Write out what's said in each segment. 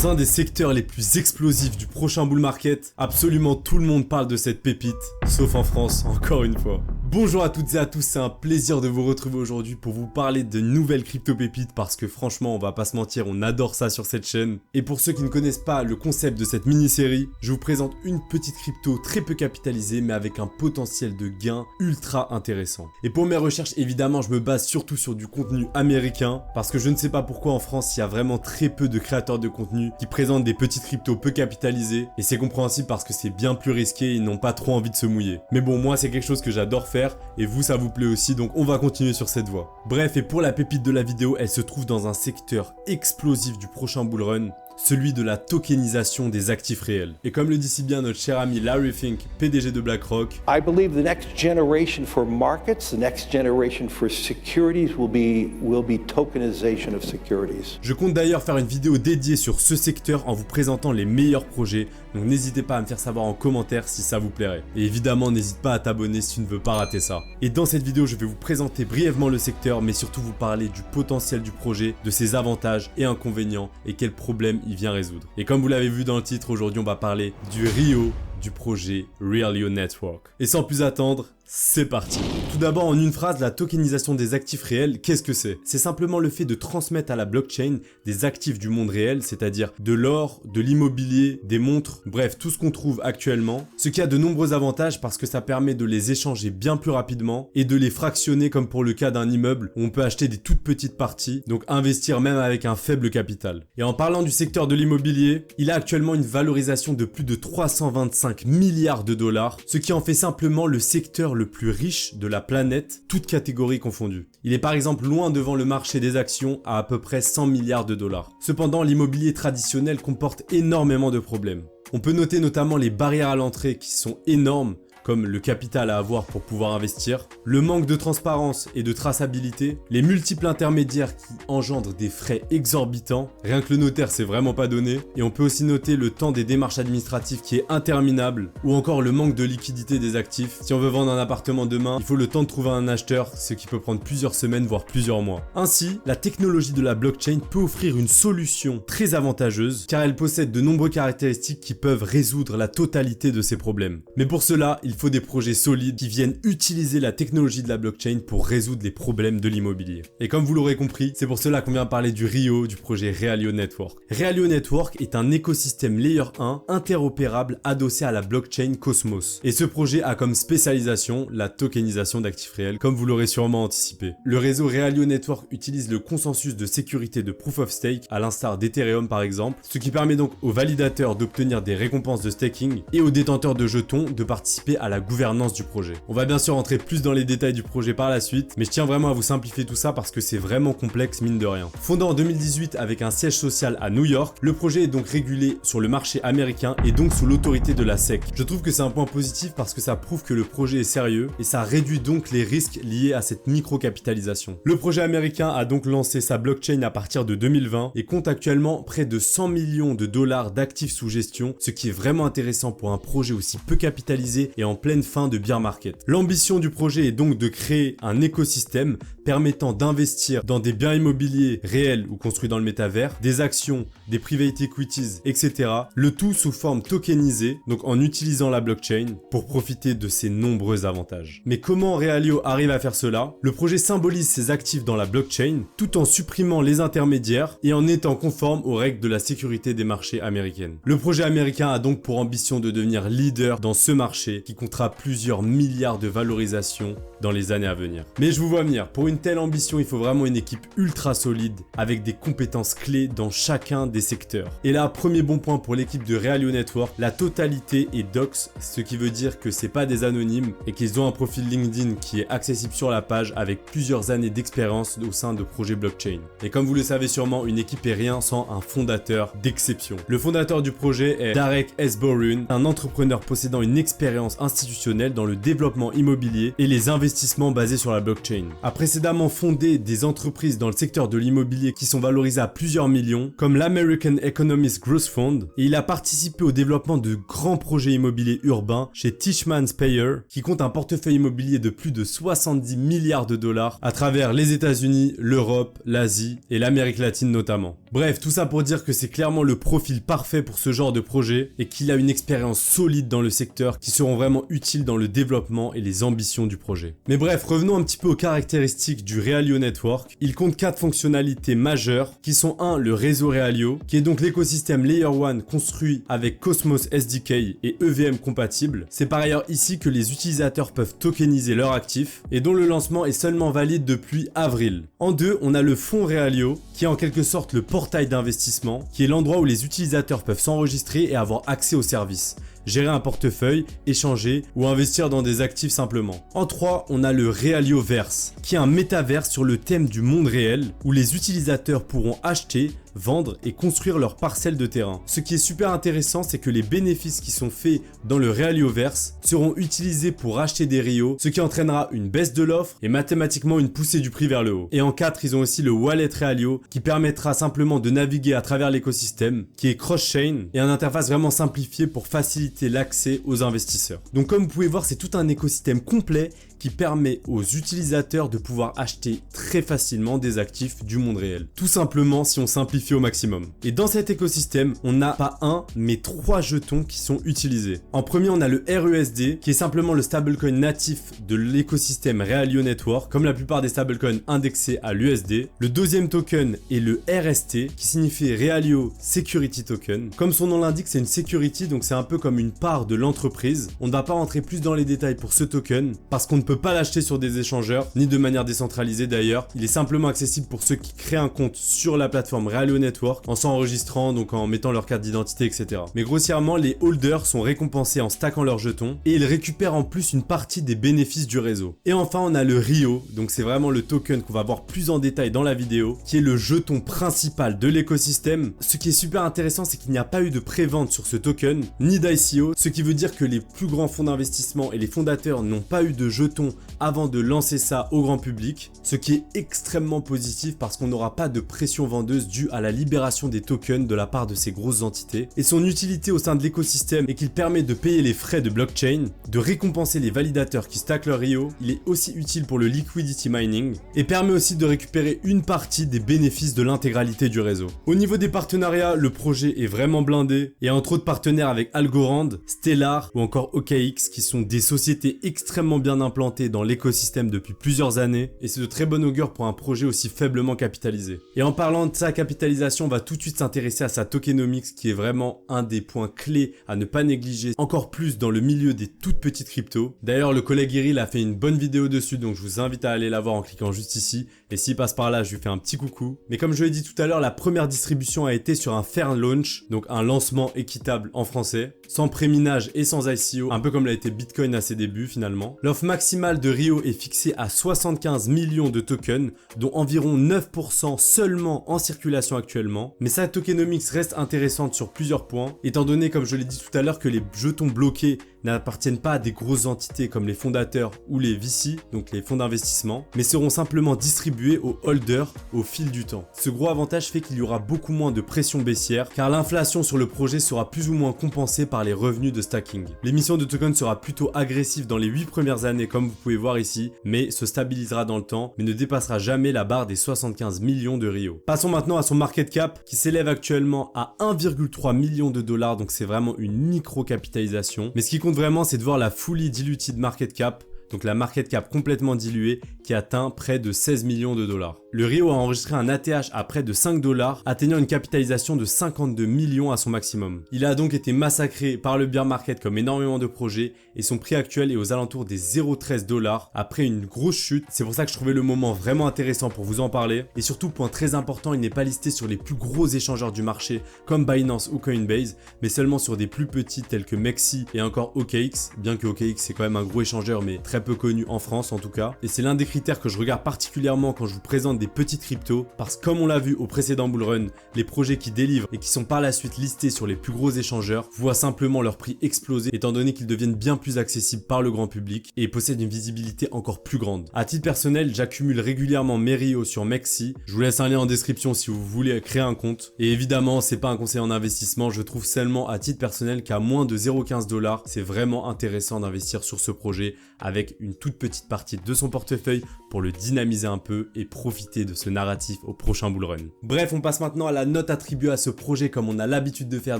Dans un des secteurs les plus explosifs du prochain bull market, absolument tout le monde parle de cette pépite, sauf en France, encore une fois. Bonjour à toutes et à tous, c'est un plaisir de vous retrouver aujourd'hui pour vous parler de nouvelles crypto pépites parce que franchement, on va pas se mentir, on adore ça sur cette chaîne. Et pour ceux qui ne connaissent pas le concept de cette mini-série, je vous présente une petite crypto très peu capitalisée mais avec un potentiel de gain ultra intéressant. Et pour mes recherches, évidemment, je me base surtout sur du contenu américain parce que je ne sais pas pourquoi en France, il y a vraiment très peu de créateurs de contenu qui présentent des petites cryptos peu capitalisées et c'est compréhensible parce que c'est bien plus risqué et ils n'ont pas trop envie de se mouiller. Mais bon, moi, c'est quelque chose que j'adore faire. Et vous, ça vous plaît aussi, donc on va continuer sur cette voie. Bref, et pour la pépite de la vidéo, elle se trouve dans un secteur explosif du prochain bull run, celui de la tokenisation des actifs réels. Et comme le dit si bien notre cher ami Larry Fink, PDG de BlackRock, I believe the next generation for markets, the next generation for securities will be tokenization of securities. Je compte d'ailleurs faire une vidéo dédiée sur ce secteur en vous présentant les meilleurs projets, donc n'hésitez pas à me faire savoir en commentaire si ça vous plairait. Et évidemment, n'hésite pas à t'abonner si tu ne veux pas rater ça. Et dans cette vidéo, je vais vous présenter brièvement le secteur, mais surtout vous parler du potentiel du projet, de ses avantages et inconvénients, et quels problèmes il vient résoudre. Et comme vous l'avez vu dans le titre, aujourd'hui on va parler du RIO du projet Realio Network. Et sans plus attendre, c'est parti. Tout d'abord, en une phrase, la tokenisation des actifs réels, qu'est-ce que c'est? C'est simplement le fait de transmettre à la blockchain des actifs du monde réel, c'est-à-dire de l'or, de l'immobilier, des montres, bref, tout ce qu'on trouve actuellement. Ce qui a de nombreux avantages parce que ça permet de les échanger bien plus rapidement et de les fractionner comme pour le cas d'un immeuble où on peut acheter des toutes petites parties, donc investir même avec un faible capital. Et en parlant du secteur de l'immobilier, il a actuellement une valorisation de plus de 325 milliards de dollars, ce qui en fait simplement le secteur le plus riche de la planète, toutes catégories confondues. Il est par exemple loin devant le marché des actions à peu près 100 milliards de dollars. Cependant, l'immobilier traditionnel comporte énormément de problèmes. On peut noter notamment les barrières à l'entrée qui sont énormes, comme le capital à avoir pour pouvoir investir, le manque de transparence et de traçabilité, les multiples intermédiaires qui engendrent des frais exorbitants, rien que le notaire c'est vraiment pas donné, et on peut aussi noter le temps des démarches administratives qui est interminable, ou encore le manque de liquidité des actifs. Si on veut vendre un appartement demain, il faut le temps de trouver un acheteur, ce qui peut prendre plusieurs semaines voire plusieurs mois. Ainsi, la technologie de la blockchain peut offrir une solution très avantageuse, car elle possède de nombreuses caractéristiques qui peuvent résoudre la totalité de ces problèmes. Mais pour cela, il faut des projets solides qui viennent utiliser la technologie de la blockchain pour résoudre les problèmes de l'immobilier. Et comme vous l'aurez compris, c'est pour cela qu'on vient parler du RIO, du projet Realio Network. Realio Network est un écosystème Layer 1 interopérable adossé à la blockchain Cosmos. Et ce projet a comme spécialisation la tokenisation d'actifs réels, comme vous l'aurez sûrement anticipé. Le réseau Realio Network utilise le consensus de sécurité de Proof of Stake, à l'instar d'Ethereum par exemple, ce qui permet donc aux validateurs d'obtenir des récompenses de staking et aux détenteurs de jetons de participer à la gouvernance du projet. On va bien sûr rentrer plus dans les détails du projet par la suite, mais je tiens vraiment à vous simplifier tout ça parce que c'est vraiment complexe mine de rien. Fondé en 2018 avec un siège social à New York, le projet est donc régulé sur le marché américain et donc sous l'autorité de la SEC. Je trouve que c'est un point positif parce que ça prouve que le projet est sérieux et ça réduit donc les risques liés à cette micro-capitalisation. Le projet américain a donc lancé sa blockchain à partir de 2020 et compte actuellement près de 100 millions de dollars d'actifs sous gestion, ce qui est vraiment intéressant pour un projet aussi peu capitalisé et en pleine fin de bear market. L'ambition du projet est donc de créer un écosystème permettant d'investir dans des biens immobiliers réels ou construits dans le métavers, des actions, des private equities, etc. Le tout sous forme tokenisée, donc en utilisant la blockchain pour profiter de ses nombreux avantages. Mais comment Realio arrive à faire cela? Le projet symbolise ses actifs dans la blockchain tout en supprimant les intermédiaires et en étant conforme aux règles de la sécurité des marchés américaines. Le projet américain a donc pour ambition de devenir leader dans ce marché qui comptera plusieurs milliards de valorisation dans les années à venir. Mais je vous vois venir, pour une telle ambition, il faut vraiment une équipe ultra solide avec des compétences clés dans chacun des secteurs. Et là, premier bon point pour l'équipe de Realio Network, la totalité est docs, ce qui veut dire que c'est pas des anonymes et qu'ils ont un profil LinkedIn qui est accessible sur la page avec plusieurs années d'expérience au sein de projets blockchain. Et comme vous le savez sûrement, une équipe est rien sans un fondateur d'exception. Le fondateur du projet est Darek S. Borun, un entrepreneur possédant une expérience institutionnels dans le développement immobilier et les investissements basés sur la blockchain. A précédemment fondé des entreprises dans le secteur de l'immobilier qui sont valorisées à plusieurs millions, comme l'American Economist Growth Fund, et il a participé au développement de grands projets immobiliers urbains chez Tishman Speyer, qui compte un portefeuille immobilier de plus de 70 milliards de dollars à travers les États-Unis, l'Europe, l'Asie et l'Amérique latine notamment. Bref, tout ça pour dire que c'est clairement le profil parfait pour ce genre de projet et qu'il a une expérience solide dans le secteur qui seront vraiment utiles dans le développement et les ambitions du projet. Mais bref, revenons un petit peu aux caractéristiques du Realio Network. Il compte 4 fonctionnalités majeures qui sont 1. Le réseau Realio, qui est donc l'écosystème Layer 1 construit avec Cosmos SDK et EVM compatible. C'est par ailleurs ici que les utilisateurs peuvent tokeniser leurs actifs et dont le lancement est seulement valide depuis avril. En 2, on a le fonds Realio, qui est en quelque sorte le portail d'investissement, qui est l'endroit où les utilisateurs peuvent s'enregistrer et avoir accès aux services, gérer un portefeuille, échanger ou investir dans des actifs simplement. En 3, on a le Realioverse, qui est un métaverse sur le thème du monde réel où les utilisateurs pourront acheter, vendre et construire leurs parcelles de terrain. Ce qui est super intéressant, c'est que les bénéfices qui sont faits dans le Realioverse seront utilisés pour acheter des Rio, ce qui entraînera une baisse de l'offre et mathématiquement une poussée du prix vers le haut. Et en 4, ils ont aussi le Wallet Realio qui permettra simplement de naviguer à travers l'écosystème, qui est cross-chain et une interface vraiment simplifiée pour faciliter l'accès aux investisseurs. Donc comme vous pouvez voir, c'est tout un écosystème complet qui permet aux utilisateurs de pouvoir acheter très facilement des actifs du monde réel. Tout simplement si on simplifie au maximum. Et dans cet écosystème, on n'a pas un, mais 3 jetons qui sont utilisés. En premier, on a le RESD, qui est simplement le stablecoin natif de l'écosystème Realio Network, comme la plupart des stablecoins indexés à l'USD. Le deuxième token est le RST, qui signifie Realio Security Token. Comme son nom l'indique, c'est une security, donc c'est un peu comme une part de l'entreprise. On ne va pas rentrer plus dans les détails pour ce token, parce qu'on ne peut pas l'acheter sur des échangeurs, ni de manière décentralisée d'ailleurs. Il est simplement accessible pour ceux qui créent un compte sur la plateforme Realio Network en s'enregistrant, donc en mettant leur carte d'identité, etc. Mais grossièrement, les holders sont récompensés en stackant leurs jetons et ils récupèrent en plus une partie des bénéfices du réseau. Et enfin, on a le Rio, donc c'est vraiment le token qu'on va voir plus en détail dans la vidéo, qui est le jeton principal de l'écosystème. Ce qui est super intéressant, c'est qu'il n'y a pas eu de pré-vente sur ce token, ni d'ICO, ce qui veut dire que les plus grands fonds d'investissement et les fondateurs n'ont pas eu de jetons avant de lancer ça au grand public, ce qui est extrêmement positif parce qu'on n'aura pas de pression vendeuse due à la libération des tokens de la part de ces grosses entités. Et son utilité au sein de l'écosystème est qu'il permet de payer les frais de blockchain, de récompenser les validateurs qui stackent leur Rio, il est aussi utile pour le liquidity mining et permet aussi de récupérer une partie des bénéfices de l'intégralité du réseau. Au niveau des partenariats, le projet est vraiment blindé et entre autres partenaires avec Algorand, Stellar ou encore OKX qui sont des sociétés extrêmement bien implantées dans l'écosystème depuis plusieurs années et c'est de très bon augure pour un projet aussi faiblement capitalisé. Et en parlant de sa capitalisation, on va tout de suite s'intéresser à sa tokenomics qui est vraiment un des points clés à ne pas négliger, encore plus dans le milieu des toutes petites cryptos. D'ailleurs, le collègue Iril a fait une bonne vidéo dessus, donc je vous invite à aller la voir en cliquant juste ici. Et s'il passe par là, je lui fais un petit coucou. Mais comme je l'ai dit tout à l'heure, la première distribution a été sur un fair launch, donc un lancement équitable en français, sans préminage et sans ICO, un peu comme l'a été Bitcoin à ses débuts finalement. L'offre maximale de Rio est fixée à 75 millions de tokens, dont environ 9% seulement en circulation actuellement. Mais sa tokenomics reste intéressante sur plusieurs points, étant donné, comme je l'ai dit tout à l'heure, que les jetons bloqués n'appartiennent pas à des grosses entités comme les fondateurs ou les VC, donc les fonds d'investissement, mais seront simplement distribués aux holders au fil du temps. Ce gros avantage fait qu'il y aura beaucoup moins de pression baissière, car l'inflation sur le projet sera plus ou moins compensée par les revenus de stacking. L'émission de tokens sera plutôt agressive dans les 8 premières années, comme vous pouvez voir ici, mais se stabilisera dans le temps, mais ne dépassera jamais la barre des 75 millions de Rio. Passons maintenant à son market cap, qui s'élève actuellement à 1,3 million de dollars, donc c'est vraiment une micro-capitalisation. Mais ce qui compte vraiment, c'est de voir la fully diluted market cap, donc la market cap complètement diluée, qui atteint près de 16 millions de dollars. Le Rio a enregistré un ATH à près de 5 $, atteignant une capitalisation de 52 millions à son maximum. Il a donc été massacré par le bear market comme énormément de projets et son prix actuel est aux alentours des 0,13 $ après une grosse chute. C'est pour ça que je trouvais le moment vraiment intéressant pour vous en parler. Et surtout, point très important, il n'est pas listé sur les plus gros échangeurs du marché comme Binance ou Coinbase, mais seulement sur des plus petits tels que Mexi et encore OKX, bien que OKX c'est quand même un gros échangeur mais très peu connu en France en tout cas. Et c'est l'un des critères que je regarde particulièrement quand je vous présente des petites cryptos parce que comme on l'a vu au précédent bullrun, les projets qui délivrent et qui sont par la suite listés sur les plus gros échangeurs voient simplement leur prix exploser étant donné qu'ils deviennent bien plus accessibles par le grand public et possèdent une visibilité encore plus grande. À titre personnel, j'accumule régulièrement mes Rio sur Mexi. Je vous laisse un lien en description si vous voulez créer un compte. Et évidemment, c'est pas un conseil en investissement, je trouve seulement à titre personnel qu'à moins de 0,15 $, c'est vraiment intéressant d'investir sur ce projet avec une toute petite partie de son portefeuille pour le dynamiser un peu et profiter de ce narratif au prochain bullrun. Bref, on passe maintenant à la note attribuée à ce projet comme on a l'habitude de faire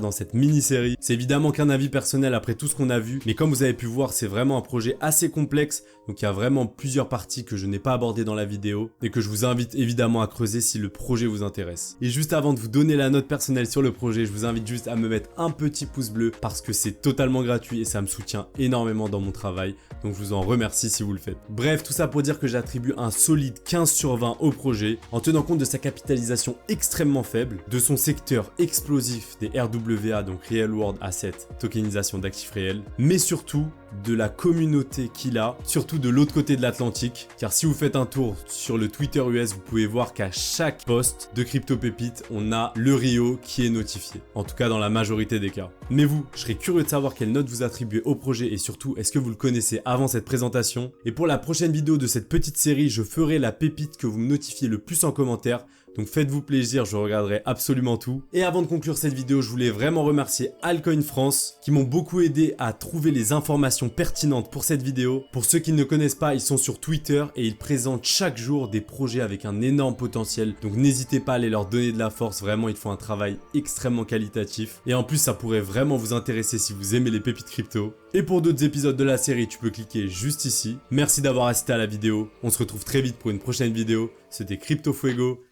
dans cette mini-série. C'est évidemment qu'un avis personnel après tout ce qu'on a vu, mais comme vous avez pu voir, c'est vraiment un projet assez complexe, donc il y a vraiment plusieurs parties que je n'ai pas abordées dans la vidéo et que je vous invite évidemment à creuser si le projet vous intéresse. Et juste avant de vous donner la note personnelle sur le projet, je vous invite juste à me mettre un petit pouce bleu parce que c'est totalement gratuit et ça me soutient énormément dans mon travail, donc je vous en remercie si vous le faites. Bref, tout ça pour dire que j'attribue un solide 15 sur 20 au projet en tenant compte de sa capitalisation extrêmement faible, de son secteur explosif des RWA, donc Real World Asset, tokenisation d'actifs réels, mais surtout de la communauté qu'il a, surtout de l'autre côté de l'Atlantique, car si vous faites un tour sur le Twitter US, vous pouvez voir qu'à chaque post de Crypto Pépite, on a le Rio qui est notifié, en tout cas dans la majorité des cas. Mais vous, je serais curieux de savoir quelle note vous attribuez au projet et surtout, est-ce que vous le connaissez avant cette présentation? Et pour la prochaine vidéo de cette petite série, je ferai la pépite que vous me notifiez le plus en commentaire. Donc faites-vous plaisir, je regarderai absolument tout. Et avant de conclure cette vidéo, je voulais vraiment remercier Altcoin France qui m'ont beaucoup aidé à trouver les informations pertinentes pour cette vidéo. Pour ceux qui ne connaissent pas, ils sont sur Twitter et ils présentent chaque jour des projets avec un énorme potentiel. Donc n'hésitez pas à aller leur donner de la force, vraiment ils font un travail extrêmement qualitatif. Et en plus ça pourrait vraiment vous intéresser si vous aimez les pépites crypto. Et pour d'autres épisodes de la série, tu peux cliquer juste ici. Merci d'avoir assisté à la vidéo, on se retrouve très vite pour une prochaine vidéo. C'était Crypto Fuego.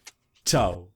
Ciao!